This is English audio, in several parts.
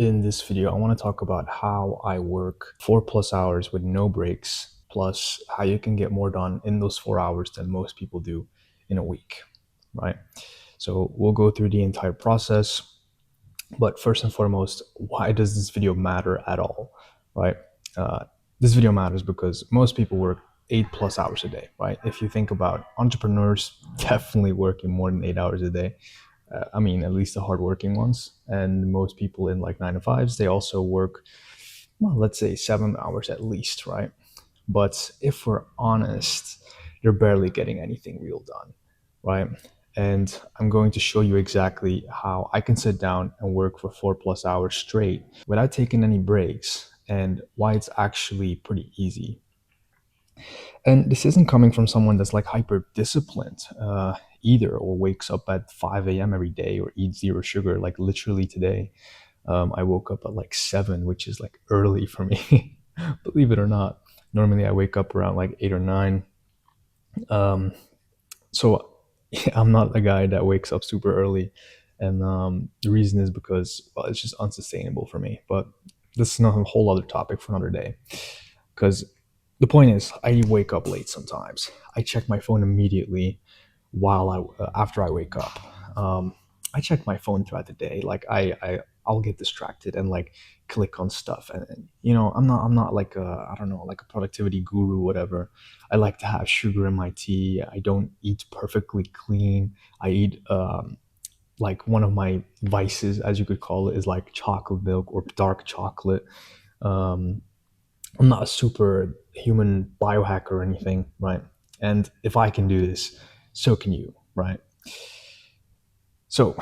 In this video, I want to talk about how I work 4+ hours with no breaks, plus how you can get more done in those 4 hours than most people do in a week, right? So we'll go through the entire process. But first and foremost, why does this video matter at all, right? Uh, this video matters because most people work 8+ hours a day, right? If you think about entrepreneurs, definitely working more than 8 hours a day. I mean, at least the hardworking ones. And most people in like 9 to 5s, they also work, well, let's say 7 hours at least, right? But if we're honest, you're barely getting anything real done, right? And I'm going to show you exactly how I can sit down and work for 4+ hours straight without taking any breaks, and why it's actually pretty easy. And this isn't coming from someone that's like hyper disciplined either, or wakes up at 5 a.m. every day, or eats zero sugar. Like literally today, I woke up at like 7, which is like early for me, believe it or not. Normally, I wake up around like 8 or 9. Um, so I'm not a guy that wakes up super early, and the reason is because, well, it's just unsustainable for me. But this is not a whole other topic for another day. Because the point is, I wake up late sometimes. I check my phone immediately while after I wake up. I check my phone throughout the day. Like I'll get distracted and like click on stuff, and I'm not like a, I don't know, like a productivity guru, whatever. I like to have sugar in my tea. I don't eat perfectly clean. I eat like, one of my vices, as you could call it, is like chocolate milk or dark chocolate. Um, I'm not a super human biohacker or anything, right? And if I can do this, so can you, right? So,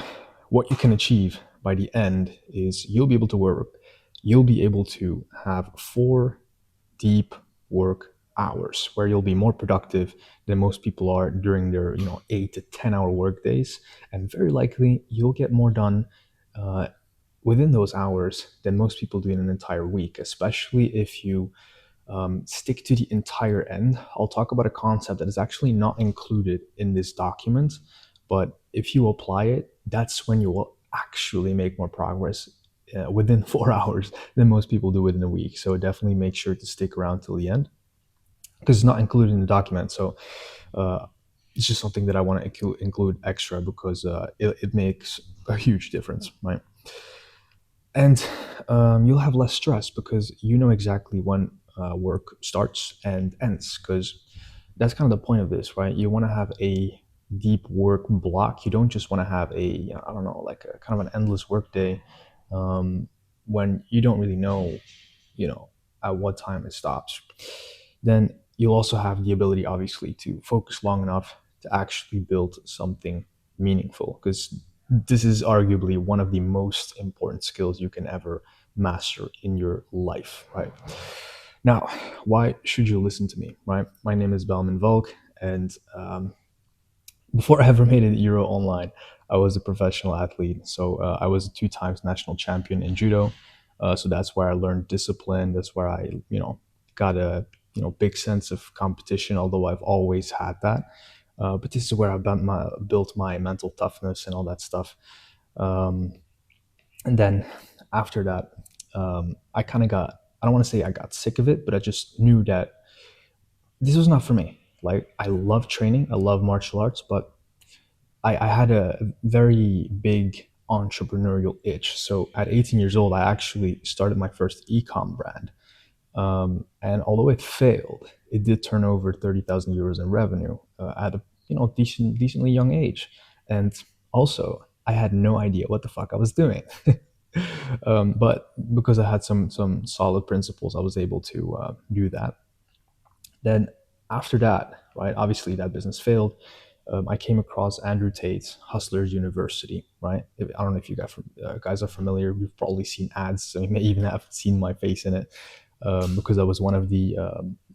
what you can achieve by the end is you'll be able to work, you'll be able to have 4 deep work hours where you'll be more productive than most people are during their 8 to 10 hour work days, and very likely you'll get more done uh, within those hours than most people do in an entire week, especially if you stick to the entire end. I'll talk about a concept that is actually not included in this document, but if you apply it, that's when you will actually make more progress within 4 hours than most people do within a week. So definitely make sure to stick around till the end, because it's not included in the document. So uh, it's just something that I want to include extra, because it makes a huge difference, right? And you'll have less stress because you know exactly when work starts and ends, because that's kind of the point of this, right? You want to have a deep work block. You don't just want to have a, I don't know, like a kind of an endless work day, um, when you don't really know, you know at what time it stops. Then you'll also have the ability, obviously, to focus long enough to actually build something meaningful, because this is arguably one of the most important skills you can ever master in your life, right? Now, why should you listen to me, right? My name is Belman Volk, and before I ever made it Euro online, I was a professional athlete. So I was a 2 times national champion in judo. So that's where I learned discipline. That's where I, got a big sense of competition. Although I've always had that, but this is where I built my mental toughness and all that stuff. Um, and then after that, I kind of got. I don't want to say I got sick of it, but I just knew that this was not for me. Like, I love training, I love martial arts, but I had a very big entrepreneurial itch. So at 18 years old, I actually started my first e-com brand. And although it failed, it did turn over 30,000 euros in revenue at a decently young age. And also, I had no idea what the fuck I was doing. But because I had some solid principles, I was able to do that. Then after that, right, obviously that business failed. I came across Andrew Tate's Hustlers University, right? I don't know if you guys are familiar. You've probably seen ads, so you may even have seen my face in it, because I was one of the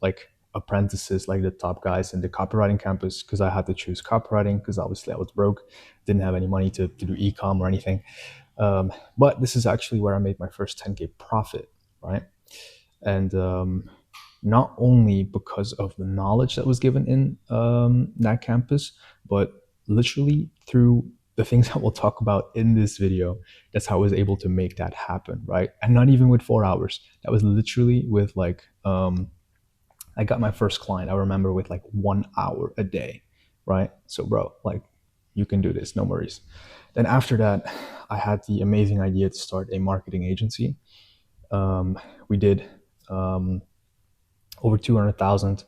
like apprentices, like the top guys in the copywriting campus, because I had to choose copywriting because obviously I was broke, didn't have any money to do e-com or anything. But this is actually where I made my first 10K profit, right? And not only because of the knowledge that was given in that campus, but literally through the things that we'll talk about in this video, that's how I was able to make that happen, right? And not even with 4 hours. That was literally with like, I got my first client, I remember, with like 1 hour a day, right? So, bro, like, you can do this, no worries. Then after that, I had the amazing idea to start a marketing agency. We did over 200,000.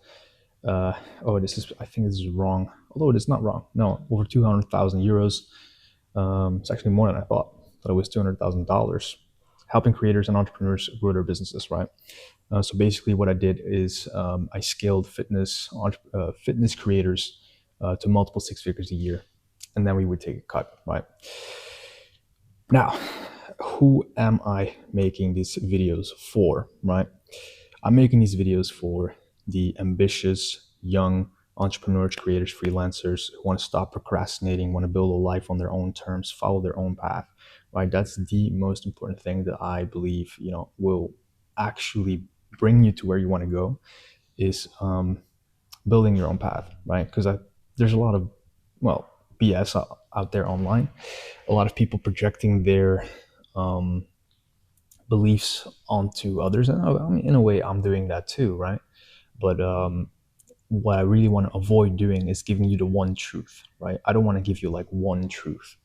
Oh, this is, I think this is wrong. Although it is not wrong. No, over 200,000 euros. It's actually more than I thought. Thought it was $200,000. Helping creators and entrepreneurs grow their businesses, right? So basically, what I did is I scaled fitness creators to multiple six figures a year, and then we would take a cut, right? Now, who am I making these videos for, right? I'm making these videos for the ambitious young entrepreneurs, creators, freelancers who want to stop procrastinating, want to build a life on their own terms, follow their own path, right? That's the most important thing that I believe, will actually bring you to where you want to go, is building your own path, right? Because there's a lot of, well, BS out there online. A lot of people projecting their beliefs onto others, and I mean, in a way, I'm doing that too, right? But what I really want to avoid doing is giving you the one truth, right? I don't want to give you like one truth,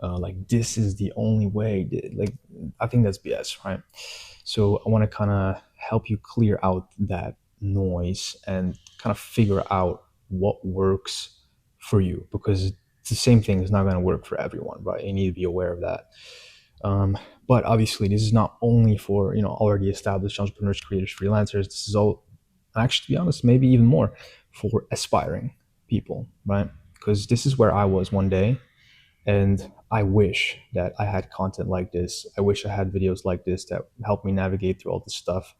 like this is the only way. Like, I think that's BS, right? So I want to kind of help you clear out that noise and kind of figure out what works for you, because it's the same thing is not going to work for everyone, right? You need to be aware of that. But obviously, this is not only for already established entrepreneurs, creators, freelancers. This is all, actually, to be honest, maybe even more for aspiring people, right? Because this is where I was one day, and I wish that I had content like this. I wish I had videos like this that helped me navigate through all this stuff,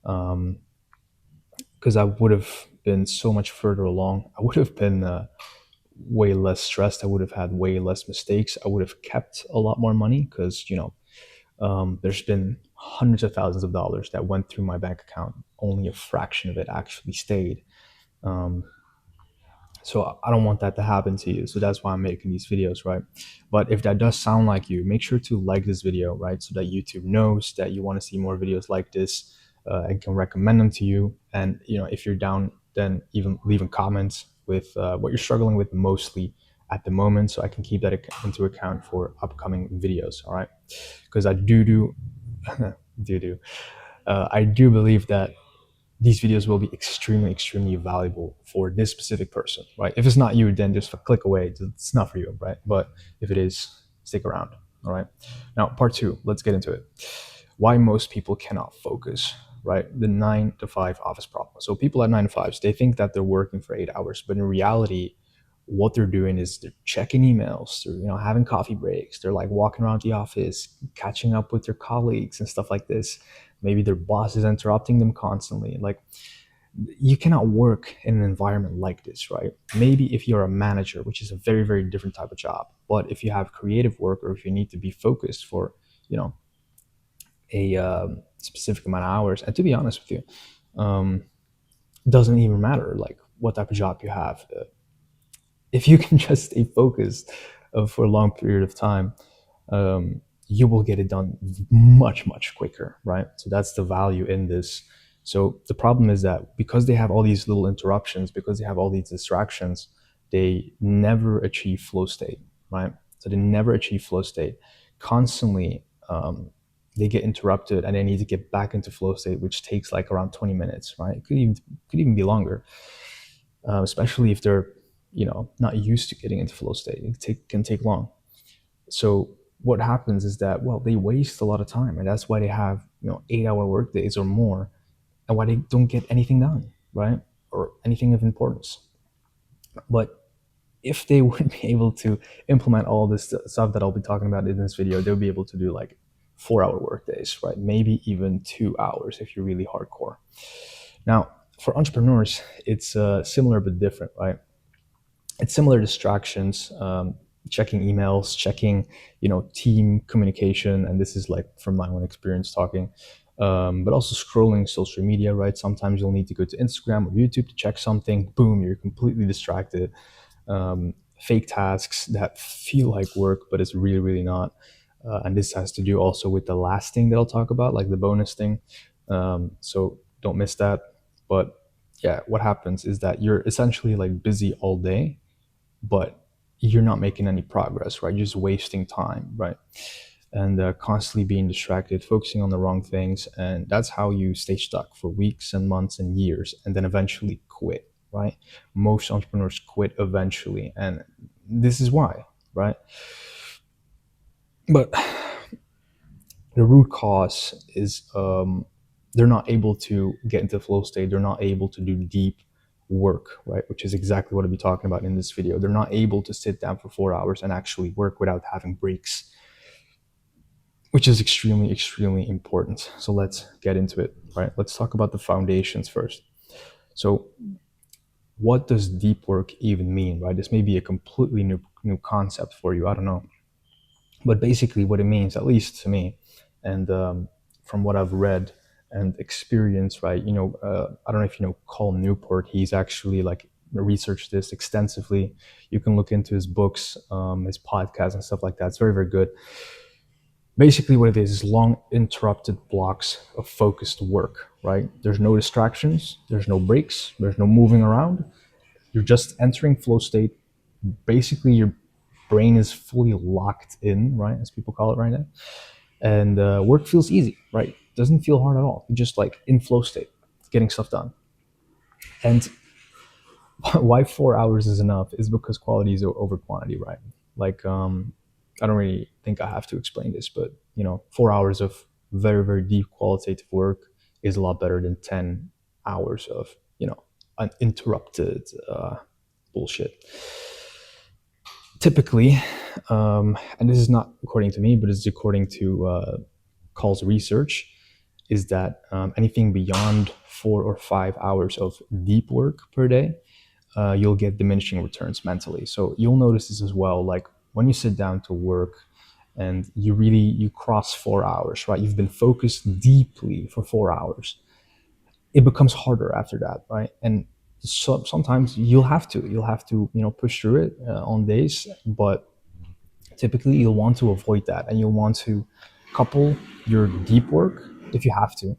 because I would have been so much further along. I would have been way less stressed. I would have had way less mistakes. I would have kept a lot more money, because there's been hundreds of thousands of dollars that went through my bank account. Only a fraction of it actually stayed. So I don't want that to happen to you. So that's why I'm making these videos, right? But if that does sound like you, make sure to like this video, right? So that YouTube knows that you want to see more videos like this, and can recommend them to you. And if you're down, then even leave a comment with what you're struggling with mostly at the moment, so I can keep that into account for upcoming videos. All right, because I I do believe that these videos will be extremely, extremely valuable for this specific person, right? If it's not you, then just click away. It's not for you, right? But if it is, stick around, all right? Now, part two, let's get into it. Why most people cannot focus, right? The 9 to 5 office problem. So people at 9 to 5s, they think that they're working for 8 hours, but in reality, what they're doing is they're checking emails, they're having coffee breaks, they're like walking around the office, catching up with their colleagues and stuff like this. Maybe their boss is interrupting them constantly. Like, you cannot work in an environment like this, right? Maybe if you're a manager, which is a very, very different type of job. But if you have creative work, or if you need to be focused for a specific amount of hours, and to be honest with you, doesn't even matter like what type of job you have. If you can just stay focused for a long period of time, you will get it done much, much quicker, right? So that's the value in this. So the problem is that because they have all these little interruptions, because they have all these distractions, they never achieve flow state, right? So they never achieve flow state. Constantly, they get interrupted and they need to get back into flow state, which takes like around 20 minutes, right? It could even be longer, especially if they're not used to getting into flow state. It can take long. So what happens is that, well, they waste a lot of time, and that's why they have 8-hour work days or more, and why they don't get anything done, right? Or anything of importance. But if they would be able to implement all this stuff that I'll be talking about in this video, they'll be able to do like 4-hour work days, right? Maybe even 2 hours if you're really hardcore. Now, for entrepreneurs, it's similar but different, right? It's similar distractions, checking emails, checking, team communication. And this is like from my own experience talking, but also scrolling social media, right? Sometimes you'll need to go to Instagram or YouTube to check something. Boom, you're completely distracted. fake tasks that feel like work, but it's really, really not. And this has to do also with the last thing that I'll talk about, like the bonus thing. So don't miss that. But yeah, what happens is that you're essentially like busy all day, but you're not making any progress, right? You're just wasting time, right? And constantly being distracted, focusing on the wrong things. And that's how you stay stuck for weeks and months and years, and then eventually quit, right? Most entrepreneurs quit eventually. And this is why, right? But the root cause is they're not able to get into flow state. They're not able to do deep work, right? Which is exactly what I'll be talking about in this video. They're not able to sit down for 4 hours and actually work without having breaks, which is extremely, extremely important. So let's get into it, right? Let's talk about the foundations first. So what does deep work even mean, right? This may be a completely new concept for you. I don't know. But basically what it means, at least to me, and from what I've read and experienced, right? I don't know if you know Col Newport. He's actually like researched this extensively. You can look into his books, his podcasts and stuff like that. It's very, very good. Basically what it is long interrupted blocks of focused work, right? There's no distractions, there's no breaks, there's no moving around. You're just entering flow state. Basically your brain is fully locked in, right, as people call it right now. And work feels easy, right? Doesn't feel hard at all. You're just like in flow state, getting stuff done. And why 4 hours is enough is because quality is over quantity, right? Like I don't really think I have to explain this, but 4 hours of very, very deep qualitative work is a lot better than 10 hours of uninterrupted bullshit. Typically, and this is not according to me, but it's according to Call's research, is that anything beyond 4 or 5 hours of deep work per day, you'll get diminishing returns mentally. So you'll notice this as well. Like when you sit down to work and you cross 4 hours, right? You've been focused deeply for 4 hours. It becomes harder after that, right? And so sometimes you'll have to push through it on days, but typically you'll want to avoid that, and you'll want to couple your deep work, if you have to,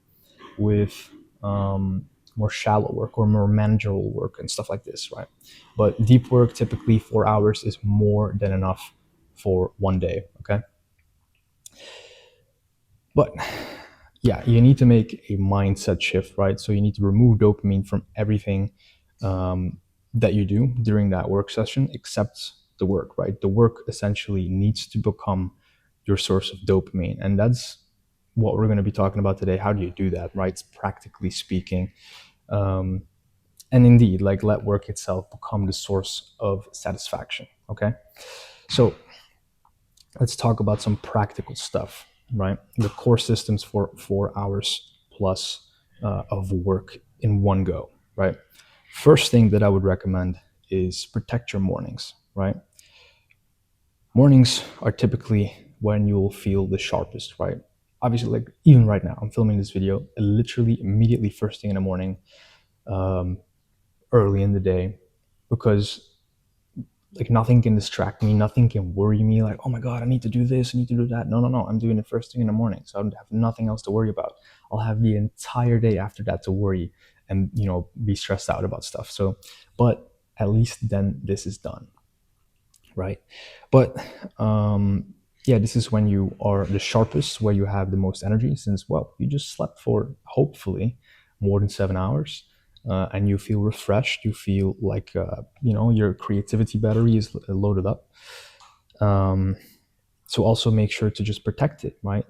with more shallow work or more manageable work and stuff like this, right? But deep work, typically 4 hours is more than enough for one day, okay? But yeah, you need to make a mindset shift, right? So you need to remove dopamine from everything that you do during that work session, except the work, right? The work essentially needs to become your source of dopamine. And that's what we're going to be talking about today. How do you do that, right? It's practically speaking. And indeed, like, let work itself become the source of satisfaction, okay? So let's talk about some practical stuff, right? The core systems for 4 hours plus of work in one go, right? First thing that I would recommend is protect your mornings, right? Mornings are typically when you'll feel the sharpest, right? Obviously, like even right now, I'm filming this video literally immediately first thing in the morning, early in the day, because like nothing can distract me, nothing can worry me, like, oh my god, I need to do this, I need to do that. No, I'm doing it first thing in the morning, so I have nothing else to worry about. I'll have the entire day after that to worry and be stressed out about stuff. So but at least then this is done, right? But yeah, this is when you are the sharpest, where you have the most energy, since, well, you just slept for hopefully more than 7 hours, and you feel refreshed. You feel like your creativity battery is loaded up. So also make sure to just protect it, right?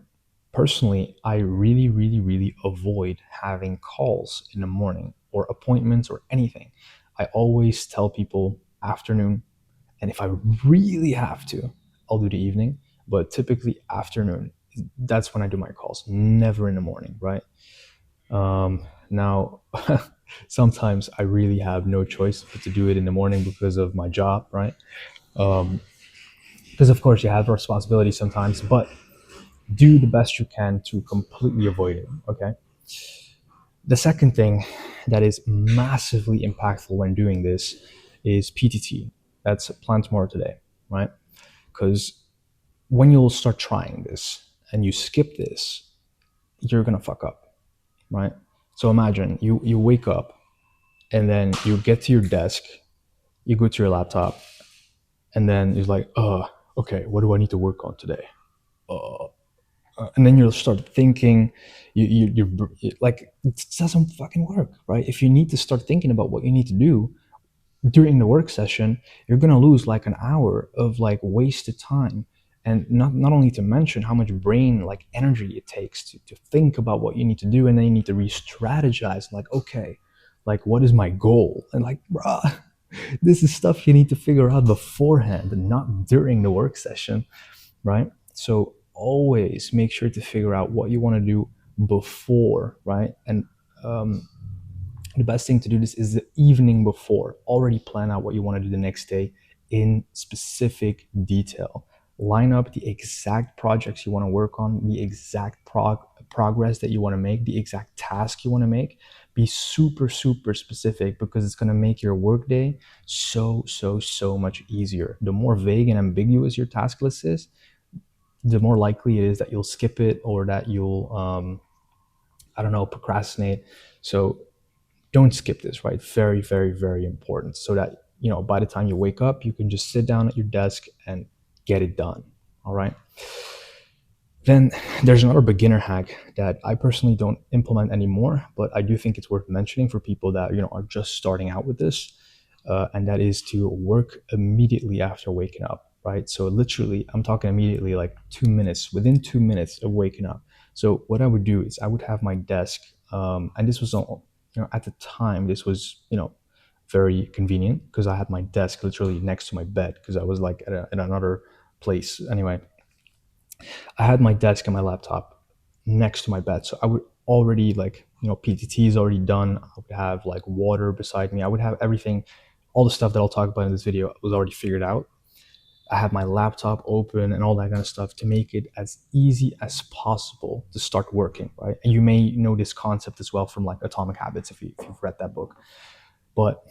Personally, I really, really, really avoid having calls in the morning or appointments or anything. I always tell people afternoon, and if I really have to, I'll do the evening, but typically afternoon, that's when I do my calls, never in the morning, right? Now, sometimes I really have no choice but to do it in the morning because of my job, right? Because of course you have responsibility sometimes, but do the best you can to completely avoid it, okay? The second thing that is massively impactful when doing this is PTT. That's plan tomorrow today, right? Because when you'll start trying this and you skip this, you're gonna fuck up, right? So imagine you wake up and then you get to your desk, you go to your laptop, and then it's like, okay, what do I need to work on today? Uh, and then you'll start thinking, like, it doesn't fucking work, right? If you need to start thinking about what you need to do during the work session, you're gonna lose like an hour of like wasted time. And not only to mention how much brain like energy it takes to think about what you need to do, and then you need to re-strategize, like, okay, like what is my goal? And like, bruh, this is stuff you need to figure out beforehand and not during the work session, right? So always make sure to figure out what you want to do before, right? And um, the best thing to do this is the evening before. Already plan out what you want to do the next day in specific detail. Line up the exact projects you want to work on, the exact progress that you want to make, the exact task you want to make. Be super, super specific, because it's going to make your workday so much easier. The more vague and ambiguous your task list is, the more likely it is that you'll skip it, or that you'll, I don't know, procrastinate. So don't skip this, right? Very, very, very important. So that, by the time you wake up, you can just sit down at your desk and get it done. All right. Then there's another beginner hack that I personally don't implement anymore, but I do think it's worth mentioning for people that, are just starting out with this. And that is to work immediately after waking up, right? So literally, I'm talking immediately, like 2 minutes, within 2 minutes of waking up. So what I would do is I would have my desk, and this was, at the time, this was, very convenient, because I had my desk literally next to my bed, because I was like at another place. Anyway, I had my desk and my laptop next to my bed. So I would already, like, PTT is already done. I would have like water beside me. I would have everything, all the stuff that I'll talk about in this video was already figured out. I have my laptop open and all that kind of stuff to make it as easy as possible to start working, right? And you may know this concept as well from like Atomic Habits if you've read that book. But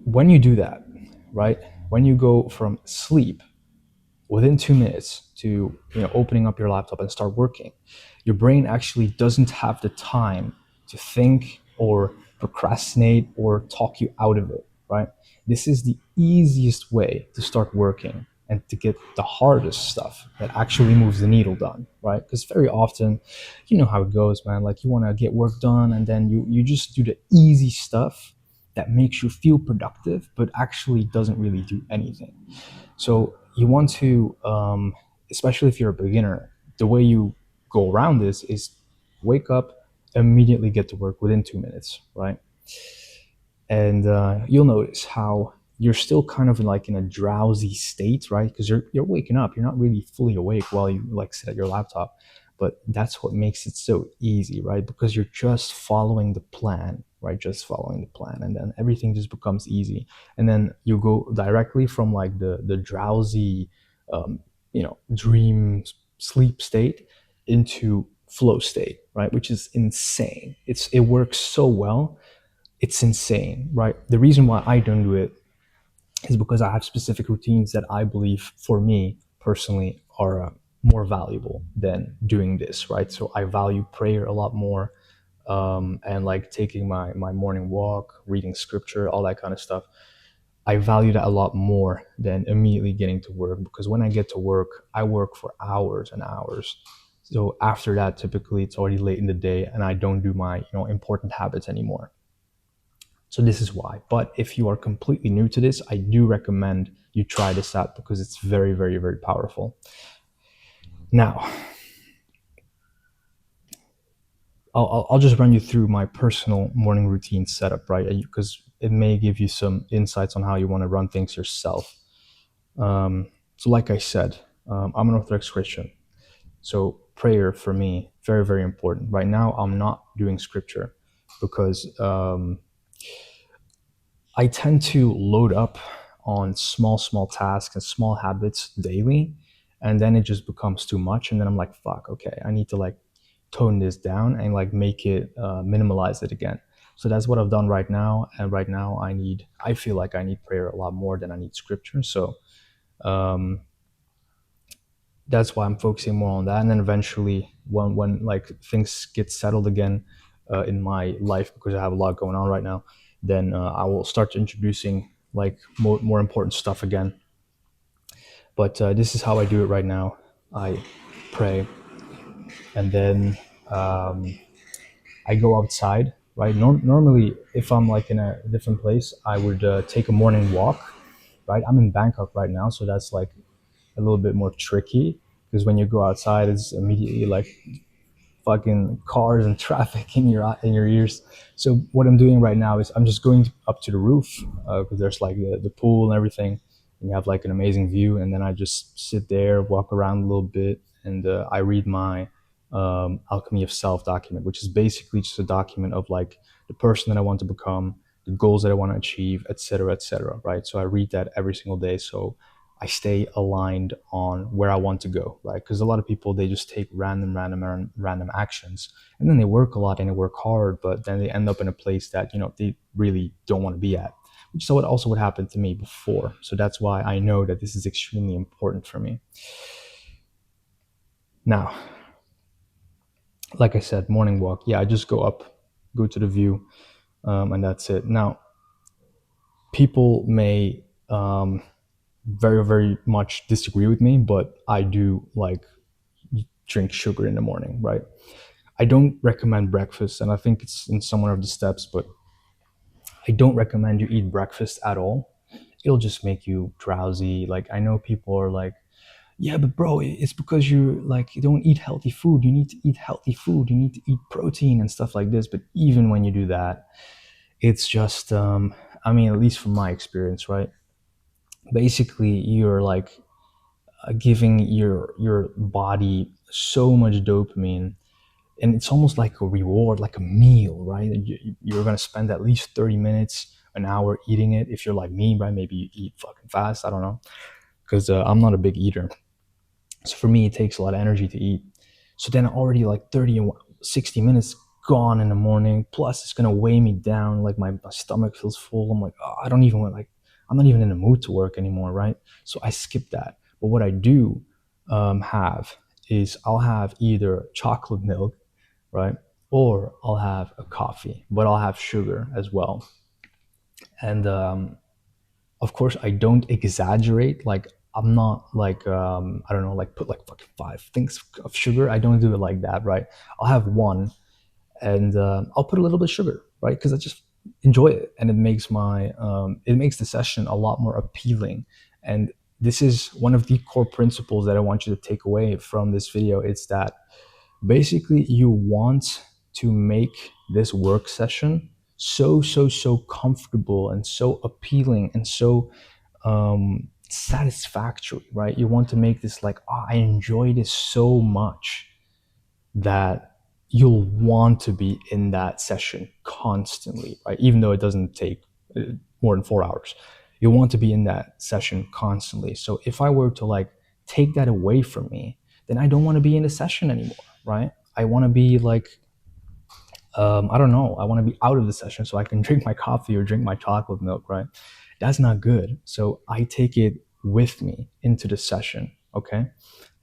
when you do that, right? When you go from sleep within 2 minutes to, opening up your laptop and start working, your brain actually doesn't have the time to think or procrastinate or talk you out of it, right? This is the easiest way to start working and to get the hardest stuff that actually moves the needle done, right? Because very often, you know how it goes, man. Like, you want to get work done, and then you just do the easy stuff that makes you feel productive but actually doesn't really do anything. So you want to, especially if you're a beginner, the way you go around this is wake up, immediately get to work within 2 minutes, right? And you'll notice how you're still kind of like in a drowsy state, right? Because you're waking up, you're not really fully awake while you like sit at your laptop. But that's what makes it so easy, right? Because you're just following the plan, right? Just following the plan, and then everything just becomes easy. And then you go directly from like the drowsy, dream sleep state into flow state, right? Which is insane. It works so well, it's insane, right? The reason why I don't do it is because I have specific routines that I believe, for me personally, are more valuable than doing this, right? So I value prayer a lot more, and like taking my morning walk, reading scripture, all that kind of stuff. I value that a lot more than immediately getting to work, because when I get to work, I work for hours and hours. So after that, typically it's already late in the day, and I don't do my important habits anymore. So this is why. But if you are completely new to this, I do recommend you try this out, because it's very, very, very powerful. Now, I'll just run you through my personal morning routine setup, right? Because it may give you some insights on how you want to run things yourself. So like I said, I'm an Orthodox Christian. So prayer for me, very, very important. Right now, I'm not doing scripture because I tend to load up on small tasks and small habits daily, and then it just becomes too much. And then I'm like, fuck, okay, I need to like tone this down and like make it minimalize it again. So that's what I've done right now. And right now I feel like I need prayer a lot more than I need scripture. So um, that's why I'm focusing more on that. And then eventually, when like things get settled again in my life, because I have a lot going on right now, then I will start introducing like more important stuff again. But this is how I do it right now. I pray, and then I go outside. Right. Normally, if I'm like in a different place, I would take a morning walk. Right. I'm in Bangkok right now, so that's like a little bit more tricky because when you go outside, it's immediately like fucking cars and traffic in your ears. So what I'm doing right now is I'm just going up to the roof because there's like the pool and everything, and you have like an amazing view. And then I just sit there, walk around a little bit, and I read my Alchemy of Self document, which is basically just a document of like the person that I want to become, the goals that I want to achieve, etc., etc. Right. So I read that every single day. So I stay aligned on where I want to go, right? Because a lot of people they just take random actions, and then they work a lot and they work hard, but then they end up in a place that they really don't want to be at, which is what happened to me before. So that's why I know that this is extremely important for me. Now, like I said, morning walk. Yeah, I just go up, go to the view, and that's it. Now, people may very very much disagree with me, but I do like drink sugar in the morning, right? I don't recommend breakfast, and I think it's in some of the steps, but I don't recommend you eat breakfast at all. It'll just make you drowsy. Like I know people are like, yeah, but bro, it's because you don't eat healthy food. You need to eat healthy food. You need to eat protein and stuff like this. But even when you do that, it's just, I mean, at least from my experience, right? Basically, you're like giving your body so much dopamine, and it's almost like a reward, like a meal, right? You're going to spend at least 30 minutes, an hour eating it. If you're like me, right? Maybe you eat fucking fast. I don't know. Because I'm not a big eater. So for me, it takes a lot of energy to eat. So then already like 30 and 60 minutes gone in the morning. Plus it's going to weigh me down. Like my stomach feels full. I'm like, oh, I don't even want like, I'm not even in the mood to work anymore, right? So I skip that. But what I do have is I'll have either chocolate milk, right? Or I'll have a coffee, but I'll have sugar as well. And of course, I don't exaggerate. Like, I'm not like, I don't know, like put like fucking five things of sugar. I don't do it like that, right? I'll have one and I'll put a little bit of sugar, right? Because I just enjoy it and it makes the session a lot more appealing. And this is one of the core principles that I want you to take away from this video. It's that basically you want to make this work session so comfortable and so appealing and so satisfactory, right? You want to make this like, oh, I enjoy this so much that you'll want to be in that session constantly, right? Even though it doesn't take more than 4 hours, you want to be in that session constantly. So if I were to like take that away from me, then I don't want to be in the session anymore, right? I want to be like, I don't know, I want to be out of the session so I can drink my coffee or drink my chocolate milk, right? That's not good. So I take it with me into the session, okay?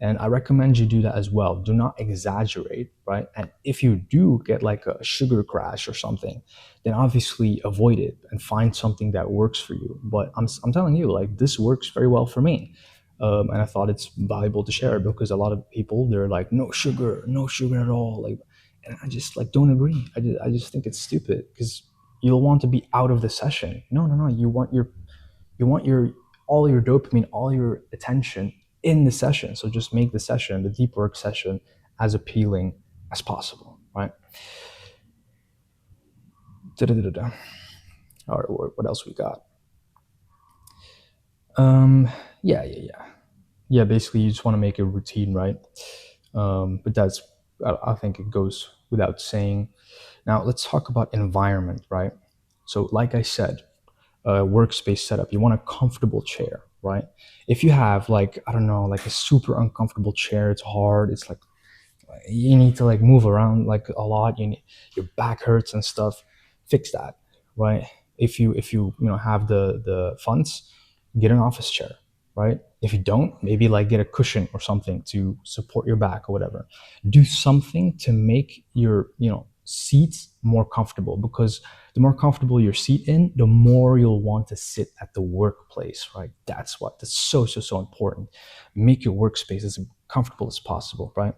And I recommend you do that as well. Do not exaggerate, right? And if you do get like a sugar crash or something, then obviously avoid it and find something that works for you. But I'm telling you, like, this works very well for me. And I thought it's valuable to share because a lot of people, they're like, no sugar at all. Like, and I just like don't agree. I just think it's stupid because you'll want to be out of the session. No. You want your all your dopamine, all your attention in the session. So just make the session, the deep work session, as appealing as possible, right? Da-da-da-da-da. All right, what else we got? Um, yeah. Basically, you just want to make a routine, right? But I think it goes without saying. Now, let's talk about environment, right? So, like I said, workspace setup. You want a comfortable chair, right? If you have like, I don't know, like a super uncomfortable chair, it's hard. It's like you need to like move around like a lot. Your back hurts and stuff. fix that, right? If you have the funds, get an office chair, right? If you don't, maybe like get a cushion or something to support your back or whatever. Do something to make your seats more comfortable, because the more comfortable your seat in, the more you'll want to sit at the workplace, right? That's so important. Make your workspace as comfortable as possible, right?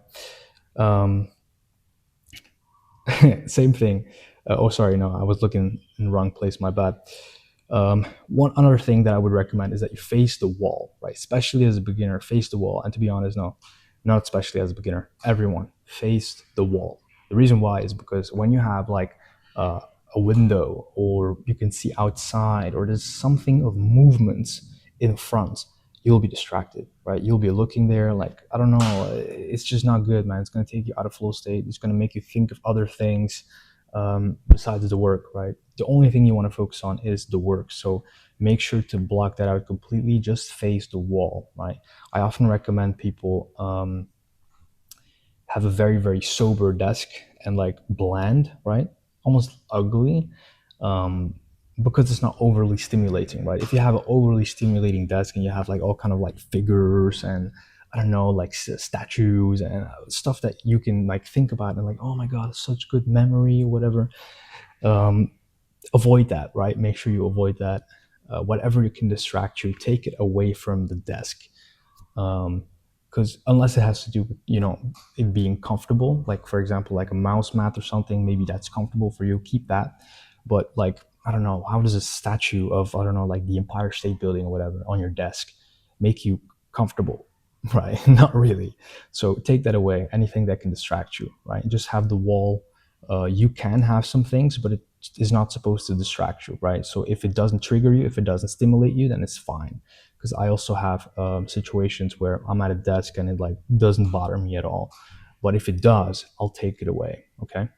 um, Same thing. Oh, sorry, no, I was looking in the wrong place. My bad. One other thing that I would recommend is that you face the wall, right? Especially as a beginner, face the wall. And to be honest, no, not especially as a beginner. Everyone face the wall. The reason why is because when you have like uh, a window, or you can see outside, or there's something of movements in front, you'll be distracted, right? You'll be looking there like, I don't know, it's just not good, man. It's going to take you out of flow state. It's going to make you think of other things besides the work, right? The only thing you want to focus on is the work. So make sure to block that out completely. Just face the wall, right? I often recommend people have a very sober desk and like bland, right? Almost ugly, um, because it's not overly stimulating, right? If you have an overly stimulating desk and you have like all kind of like figures and I don't know, like statues and stuff that you can like think about and like, oh my god, such good memory or whatever. Um, Avoid that, right? Make sure you avoid that. Whatever you can distract you, take it away from the desk. Because unless it has to do with it being comfortable, like for example like a mouse mat or something, maybe that's comfortable for you, keep that. But like, I don't know, how does a statue of, I don't know, like the Empire State Building or whatever on your desk make you comfortable? Right? Not really. So take that away, anything that can distract you, right? Just have the wall. You can have some things, but it is not supposed to distract you, right? So if it doesn't trigger you, if it doesn't stimulate you, then it's fine. Because I also have situations where I'm at a desk and it like doesn't bother me at all, but if it does, I'll take it away. Okay,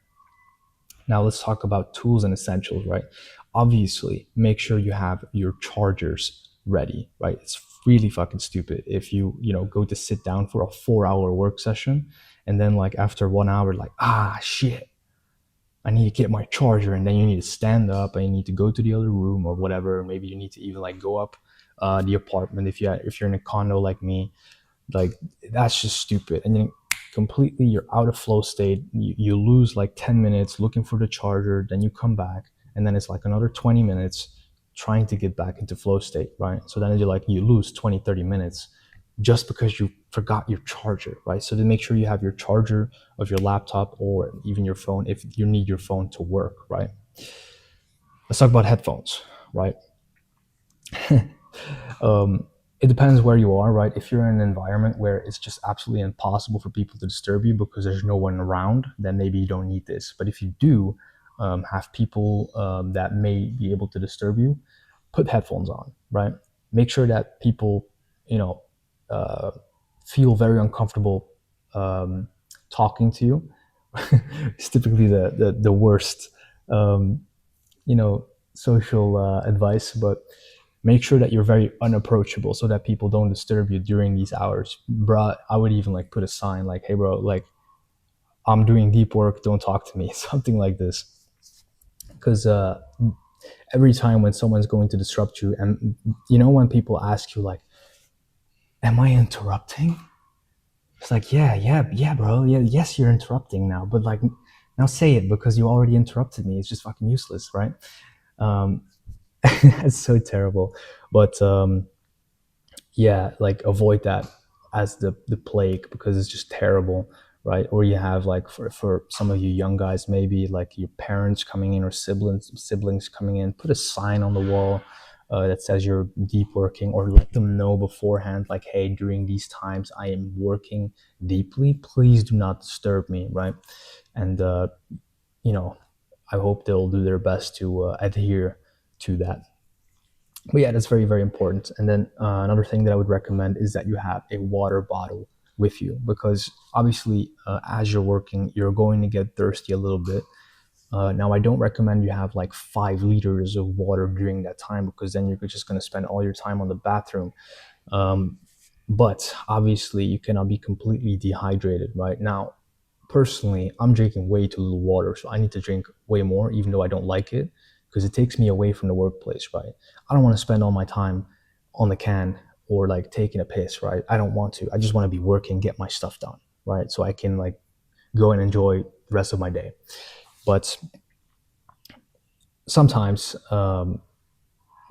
now let's talk about tools and essentials, right? Obviously make sure you have your chargers ready, right? It's really fucking stupid if you go to sit down for a 4 hour work session, and then like after 1 hour, like, shit, I need to get my charger, and then you need to stand up and you need to go to the other room or whatever. Maybe you need to even like go up the apartment if you're in a condo like me. Like, that's just stupid. And then completely you're out of flow state. You lose like 10 minutes looking for the charger, then you come back, and then it's like another 20 minutes trying to get back into flow state, right? So then you lose 20-30 minutes just because you forgot your charger, right? So to make sure you have your charger of your laptop or even your phone if you need your phone to work, right? Let's talk about headphones, right? um, it depends where you are, right? If you're in an environment where it's just absolutely impossible for people to disturb you because there's no one around, then maybe you don't need this. But if you do have people that may be able to disturb you, put headphones on, right? Make sure that people, you know, uh, feel very uncomfortable talking to you. It's typically the worst, um, social advice, but make sure that you're very unapproachable so that people don't disturb you during these hours. Bro, I would even like put a sign like, hey bro, like I'm doing deep work, don't talk to me, something like this. Because every time when someone's going to disrupt you, and when people ask you like, am I interrupting? It's like, yeah, bro, yeah, yes, you're interrupting now, but like, now say it, because you already interrupted me. It's just fucking useless, right? um it's so terrible. But yeah, like avoid that as the plague, because it's just terrible, right? Or you have like, for some of you young guys, maybe like your parents coming in or siblings coming in, put a sign on the wall that says you're deep working, or let them know beforehand like, hey, during these times I am working deeply, please do not disturb me, right? And you know I hope they'll do their best to adhere to that. But yeah, that's very important. And then another thing that I would recommend is that you have a water bottle with you, because obviously as you're working, you're going to get thirsty a little bit. Now, I don't recommend you have like 5 liters of water during that time, because then you're just going to spend all your time on the bathroom. um, but obviously you cannot be completely dehydrated right now. personally, I'm drinking way too little water, so I need to drink way more, even though I don't like it, because it takes me away from the workplace, right? I don't want to spend all my time on the can or like taking a piss, right? I don't want to. I just want to be working, get my stuff done, right? So I can like go and enjoy the rest of my day. But sometimes,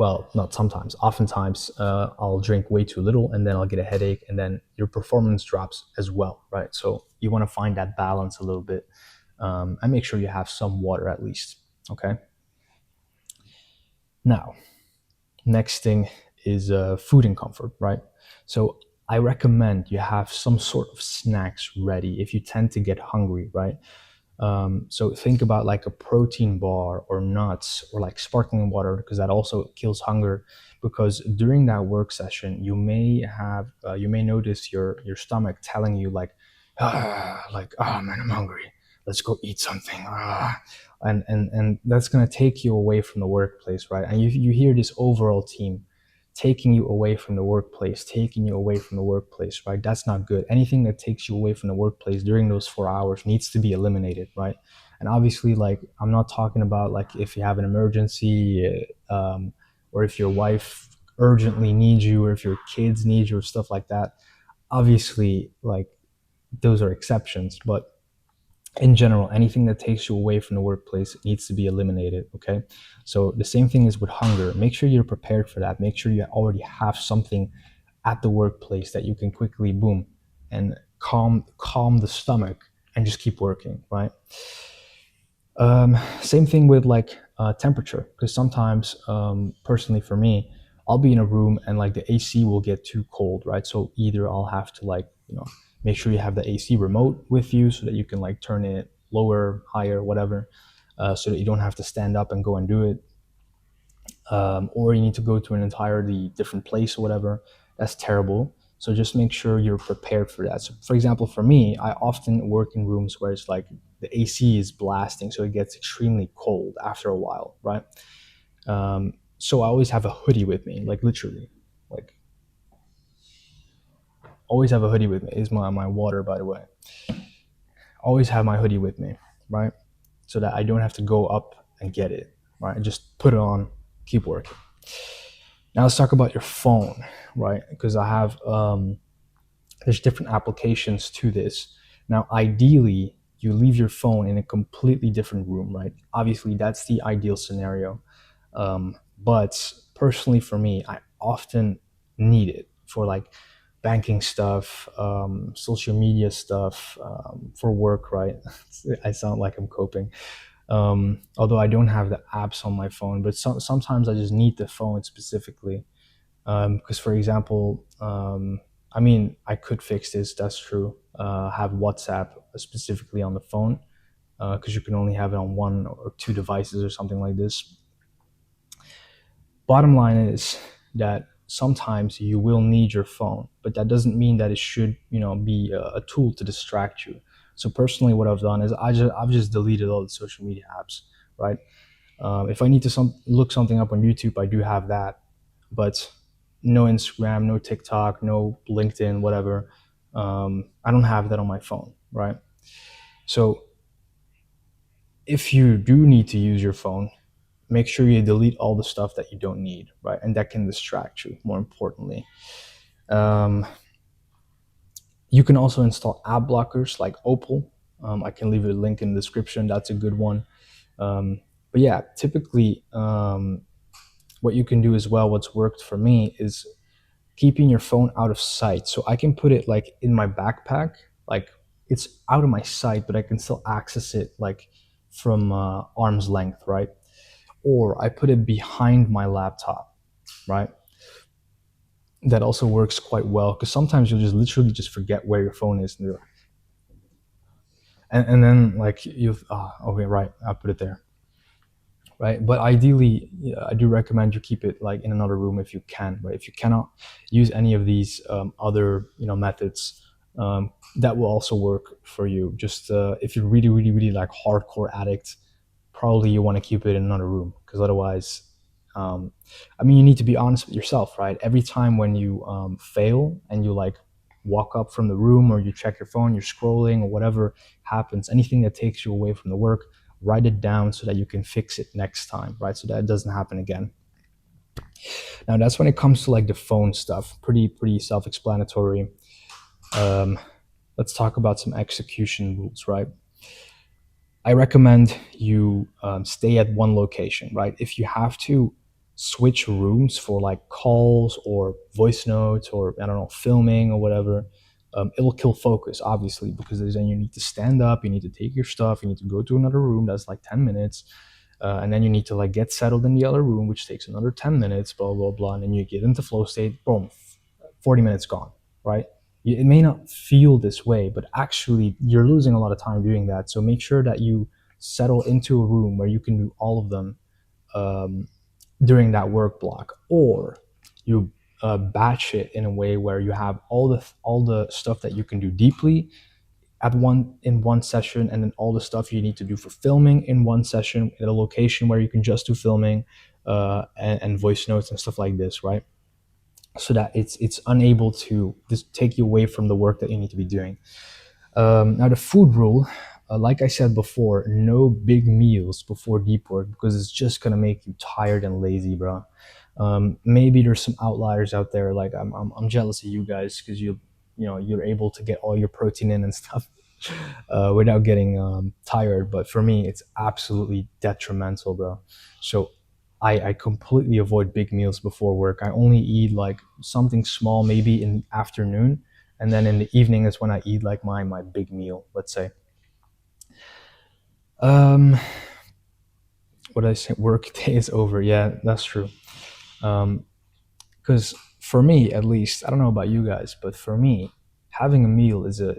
well, not sometimes, oftentimes, I'll drink way too little and then I'll get a headache and then your performance drops as well, right? So you want to find that balance a little bit, and make sure you have some water at least, okay? Now, next thing is food and comfort, right? So I recommend you have some sort of snacks ready if you tend to get hungry, right? So think about like a protein bar or nuts or like sparkling water because that also kills hunger. Because during that work session, you may notice your stomach telling you like oh man, I'm hungry. Let's go eat something. And that's gonna take you away from the workplace, right? And you hear this overall theme taking you away from the workplace, taking you away from the workplace, right? That's not good. Anything that takes you away from the workplace during those 4 hours needs to be eliminated, right? And obviously, like, I'm not talking about like if you have an emergency, or if your wife urgently needs you, or if your kids need you, or stuff like that. Obviously, like, those are exceptions, but in general, anything that takes you away from the workplace needs to be eliminated. Okay. So the same thing is with hunger. Make sure you're prepared for that. Make sure you already have something at the workplace that you can quickly boom and calm the stomach and just keep working, right? Same thing with like temperature, because sometimes, personally for me, I'll be in a room and like the AC will get too cold, right? So either I'll have to like, make sure you have the AC remote with you so that you can like turn it lower, higher, whatever, so that you don't have to stand up and go and do it, or you need to go to an entirely different place or whatever. That's terrible. So just make sure you're prepared for that. So, for example, for me, I often work in rooms where it's like the AC is blasting, so it gets extremely cold after a while, right? So I always have a hoodie with me, like literally, like always have a hoodie with me. Is my water, by the way. Always have my hoodie with me, right? So that I don't have to go up and get it, right? Just put it on, keep working. Now let's talk about your phone, right? Because I have there's different applications to this. Now, ideally, you leave your phone in a completely different room, right? Obviously, that's the ideal scenario. But personally, for me, I often need it for like banking stuff, social media stuff, for work, right? I sound like I'm coping. Although I don't have the apps on my phone, but sometimes I just need the phone specifically. Because, for example, I mean, I could fix this, that's true. Have WhatsApp specifically on the phone, because you can only have it on one or two devices or something like this. Bottom line is that sometimes you will need your phone, but that doesn't mean that it should, be a tool to distract you. So personally, what I've done is I've just deleted all the social media apps, right? If I need to look something up on YouTube, I do have that, but no Instagram, no TikTok, no LinkedIn, whatever. I don't have that on my phone, right? So if you do need to use your phone, make sure you delete all the stuff that you don't need, right? And that can distract you, more importantly. Um, you can also install app blockers like Opal. I can leave a link in the description. That's a good one. But yeah, typically, what you can do as well, what's worked for me, is keeping your phone out of sight. So I can put it like in my backpack, like it's out of my sight, but I can still access it like from arm's length, right? Or I put it behind my laptop, right? That also works quite well because sometimes you'll just literally just forget where your phone is, and then like okay, right, I'll put it there, right? But ideally, yeah, I do recommend you keep it like in another room if you can, right? If you cannot use any of these other methods, that will also work for you. Just if you're really, really, really like hardcore addict, probably you want to keep it in another room because otherwise, I mean, you need to be honest with yourself, right? Every time when you fail and you like walk up from the room, or you check your phone, you're scrolling, or whatever happens, anything that takes you away from the work, write it down so that you can fix it next time, right? So that it doesn't happen again. Now that's when it comes to like the phone stuff. Pretty self-explanatory. Um, let's talk about some execution rules, right? I recommend you stay at one location, right? If you have to switch rooms for like calls or voice notes or I don't know, filming or whatever, it'll kill focus, obviously, because then you need to stand up, you need to take your stuff, you need to go to another room that's like 10 minutes, and then you need to like get settled in the other room, which takes another 10 minutes, blah, blah, blah. And then you get into flow state, boom, 40 minutes gone, right? It may not feel this way, but actually you're losing a lot of time doing that. So make sure that you settle into a room where you can do all of them um, during that work block, or you batch it in a way where you have all the stuff that you can do deeply at one session, and then all the stuff you need to do for filming in one session at a location where you can just do filming and voice notes and stuff like this, right? So that it's unable to just take you away from the work that you need to be doing. Now the food rule, like I said before, no big meals before deep work, because it's just gonna make you tired and lazy, bro. Maybe there's some outliers out there. Like I'm jealous of you guys because you're able to get all your protein in and stuff without getting tired. But for me, it's absolutely detrimental, bro. So I completely avoid big meals before work. I only eat like something small, maybe in the afternoon, and then in the evening is when I eat like my big meal. Let's say. Um, what did I say? Work day is over. Yeah, that's true. Because for me, at least, I don't know about you guys, but for me, having a meal is a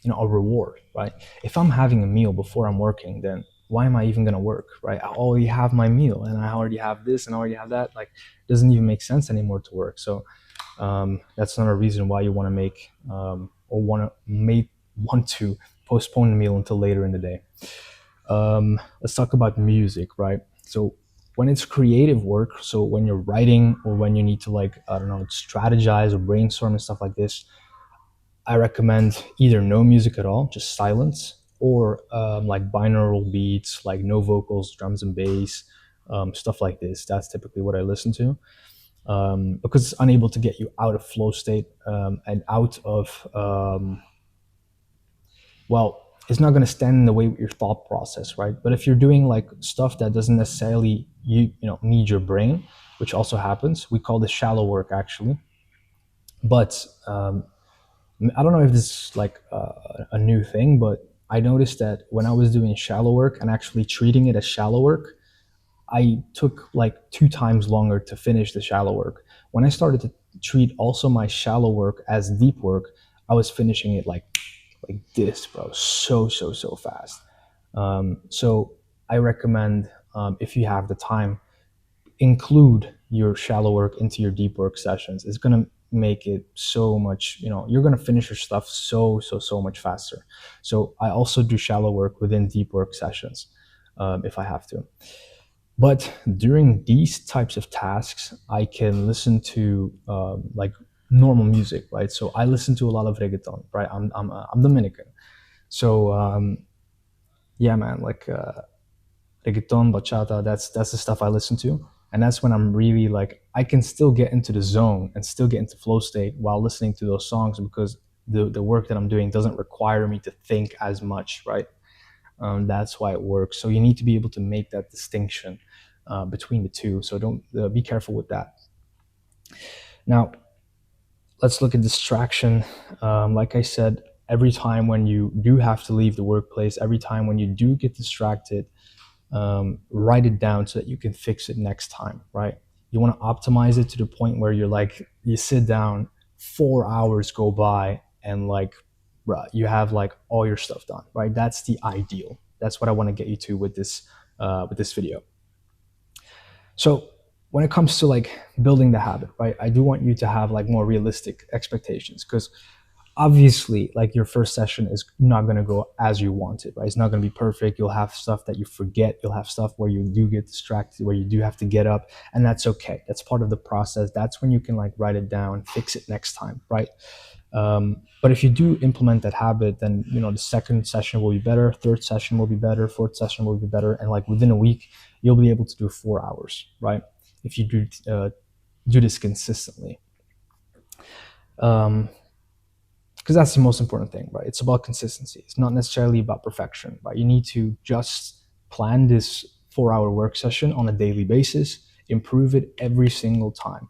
a reward, right? If I'm having a meal before I'm working, then why am I even gonna work, right? I already have my meal, and I already have this, and I already have that. Like, it doesn't even make sense anymore to work. So that's another reason why you want to make or want to postpone the meal until later in the day. Let's talk about music, right? So when it's creative work, so when you're writing or when you need to like I don't know strategize or brainstorm and stuff like this, I recommend either no music at all, just silence, or like binaural beats, like no vocals, drums and bass, stuff like this. That's typically what I listen to because it's unable to get you out of flow state and out of well, it's not going to stand in the way with your thought process, right? But if you're doing like stuff that doesn't necessarily need your brain, which also happens, we call this shallow work actually. But I don't know if this is like a new thing, but I noticed that when I was doing shallow work and actually treating it as shallow work, I took like 2 times longer to finish the shallow work. When I started to treat also my shallow work as deep work, I was finishing it like this, bro, so fast. So I recommend if you have the time, include your shallow work into your deep work sessions. It's gonna make it so much, you're gonna finish your stuff so much faster. So I also do shallow work within deep work sessions if I have to. But during these types of tasks, I can listen to like normal music, right? So I listen to a lot of reggaeton, right? I'm Dominican, so yeah, man, like reggaeton, bachata. That's the stuff I listen to, and that's when I'm really like I can still get into the zone and still get into flow state while listening to those songs because the work that I'm doing doesn't require me to think as much, right? That's why it works. So you need to be able to make that distinction between the two. So don't be careful with that. Now, let's look at distraction. Like I said, every time when you do have to leave the workplace, every time when you do get distracted, write it down so that you can fix it next time, right? You want to optimize it to the point where you're like, you sit down, 4 hours go by, and like, bruh, you have like all your stuff done, right? That's the ideal. That's what I want to get you to with this video. So when it comes to like building the habit, right? I do want you to have like more realistic expectations because obviously like your first session is not going to go as you want it, right? It's not going to be perfect. You'll have stuff that you forget. You'll have stuff where you do get distracted, where you do have to get up, and that's okay. That's part of the process. That's when you can like write it down, fix it next time, right? But if you do implement that habit, then the second session will be better, third session will be better, fourth session will be better, and like within a week, you'll be able to do 4 hours, right? If you do this consistently, because that's the most important thing, right? It's about consistency. It's not necessarily about perfection, right? You need to just plan this 4 hour work session on a daily basis, improve it every single time.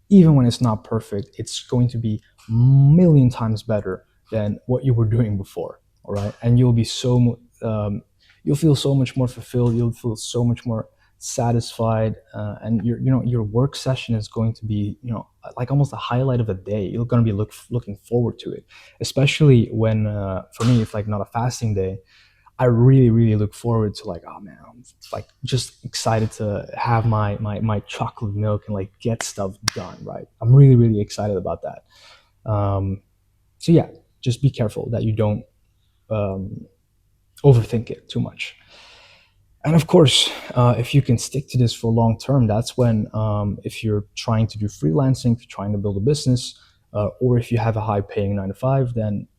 Even when it's not perfect, it's going to be a million times better than what you were doing before. All right. And you'll feel so much more fulfilled. You'll feel so much more satisfied. And your work session is going to be, like almost a highlight of the day. You're going to be looking forward to it, especially when, for me, it's like not a fasting day. I really, really look forward to, like, oh man, I'm like just excited to have my chocolate milk and like get stuff done, right? I'm really, really excited about that. So yeah, just be careful that you don't um, overthink it too much. And of course, if you can stick to this for long term, that's when, if you're trying to do freelancing, if you're trying to build a business, or if you have a high paying 9 to 5, then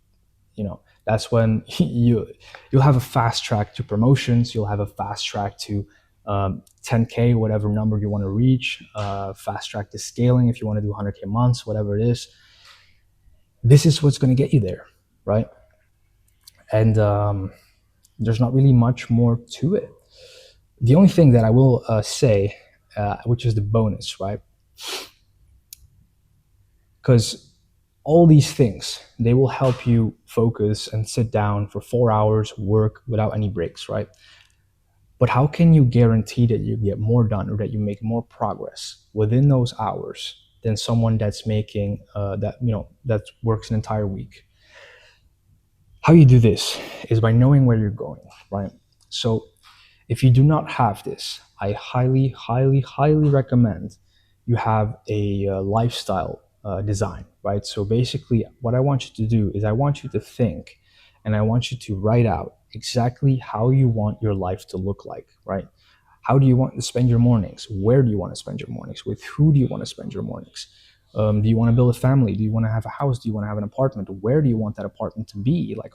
that's when you'll have a fast track to promotions. You'll have a fast track to 10K, whatever number you want to reach, fast track to scaling if you want to do 100K months, whatever it is. This is what's going to get you there, right? And there's not really much more to it. The only thing that I will say, which is the bonus, right? Because all these things, they will help you focus and sit down for 4 hours, work without any breaks, right? But how can you guarantee that you get more done or that you make more progress within those hours than someone that's making that works an entire week? How you do this is by knowing where you're going, right? So if you do not have this, I highly, highly, highly recommend you have a lifestyle design, right? So basically, what I want you to do is I want you to think and I want you to write out exactly how you want your life to look like, right? How do you want to spend your mornings? Where do you want to spend your mornings? With who do you want to spend your mornings? Do you want to build a family? Do you want to have a house? Do you want to have an apartment? Where do you want that apartment to be? Like,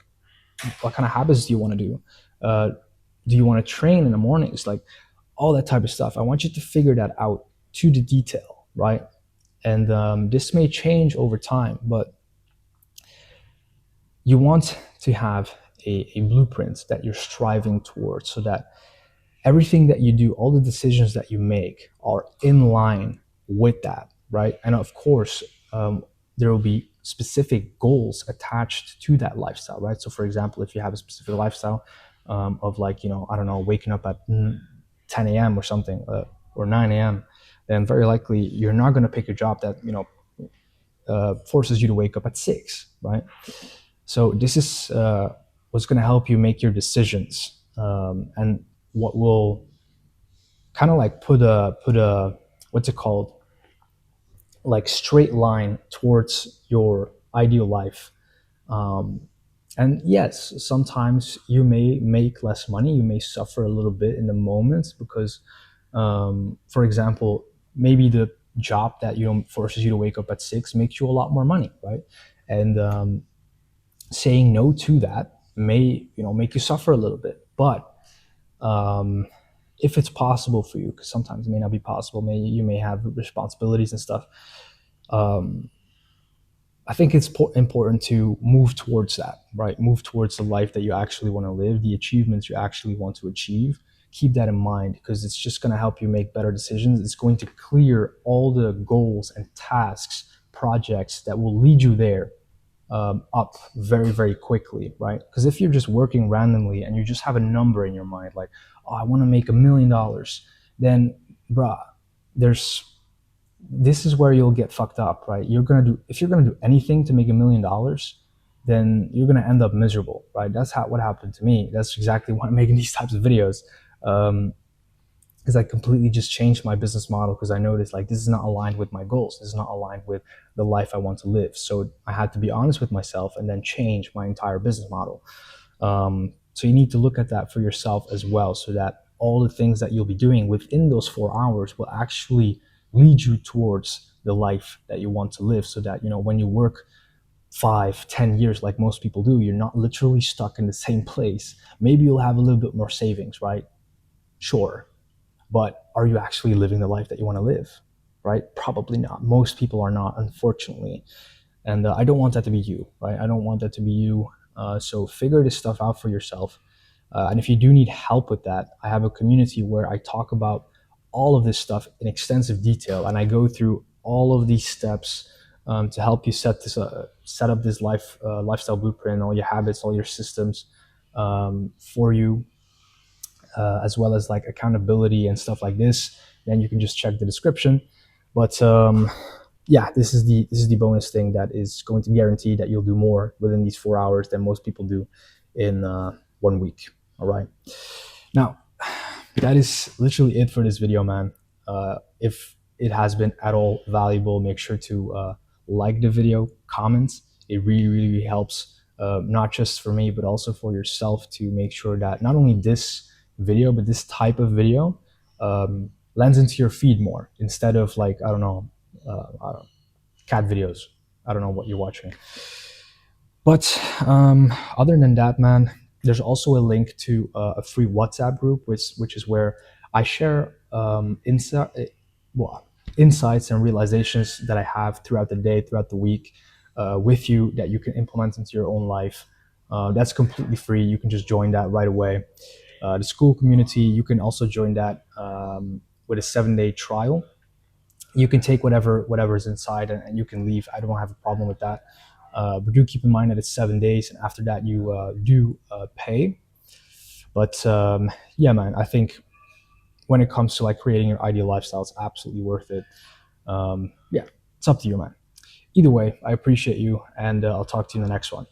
what kind of habits do you want to do? Do you want to train in the mornings? Like, all that type of stuff. I want you to figure that out to the detail, right? And this may change over time, but you want to have a blueprint that you're striving towards, so that everything that you do, all the decisions that you make are in line with that, right? And of course, there will be specific goals attached to that lifestyle, right? So for example, if you have a specific lifestyle of, like, I don't know, waking up at 10 a.m. or something, or 9 a.m., then very likely you're not going to pick a job that, forces you to wake up at 6, right? So this is what's going to help you make your decisions, and what will kind of like put a what's it called, like, straight line towards your ideal life. um, and yes, sometimes you may make less money, you may suffer a little bit in the moment because, for example, maybe the job that forces you to wake up at 6 makes you a lot more money, right? And saying no to that may make you suffer a little bit. But if it's possible for you, because sometimes it may not be possible, you may have responsibilities and stuff, I think it's important to move towards that, right? Move towards the life that you actually want to live, the achievements you actually want to achieve. Keep that in mind, because it's just going to help you make better decisions. It's going to clear all the goals and tasks, projects that will lead you there up very, very quickly, right? Because if you're just working randomly and you just have a number in your mind, like, oh, I want to make $1 million, then, bruh, this is where you'll get fucked up, right? If you're gonna do anything to make $1 million, then you're gonna end up miserable, right? That's what happened to me. That's exactly why I'm making these types of videos. Because I completely just changed my business model, because I noticed, like, this is not aligned with my goals. This is not aligned with the life I want to live. So I had to be honest with myself and then change my entire business model. So you need to look at that for yourself as well, so that all the things that you'll be doing within those 4 hours will actually lead you towards the life that you want to live. So that, when you work 5, 10 years like most people do. You're not literally stuck in the same place. Maybe you'll have a little bit more savings, right? Sure. But are you actually living the life that you want to live? Right? Probably not. Most people are not, unfortunately. And I don't want that to be you, right? I don't want that to be you. So figure this stuff out for yourself. And if you do need help with that, I have a community where I talk about all of this stuff in extensive detail, and I go through all of these steps to help you set up this lifestyle blueprint, all your habits, all your systems for you, as well as like accountability and stuff like this. Then you can just check the description. But yeah, this is the bonus thing that is going to guarantee that you'll do more within these 4 hours than most people do in 1 week. All right. Now, that is literally it for this video, man. If it has been at all valuable, make sure to like the video, comment. It really, really helps, not just for me, but also for yourself, to make sure that not only this video, but this type of video lands into your feed more, instead of like, I don't know, cat videos. I don't know what you're watching. But other than that, man, there's also a link to a free WhatsApp group, which is where I share insights and realizations that I have throughout the day, throughout the week, with you, that you can implement into your own life. That's completely free. You can just join that right away. The school community, you can also join that with a 7-day trial. You can take whatever is inside, and you can leave. I don't have a problem with that. But do keep in mind that it's 7 days, and after that you do pay. But yeah, man, I think when it comes to like creating your ideal lifestyle, it's absolutely worth it. Yeah, it's up to you, man. Either way, I appreciate you, and I'll talk to you in the next one.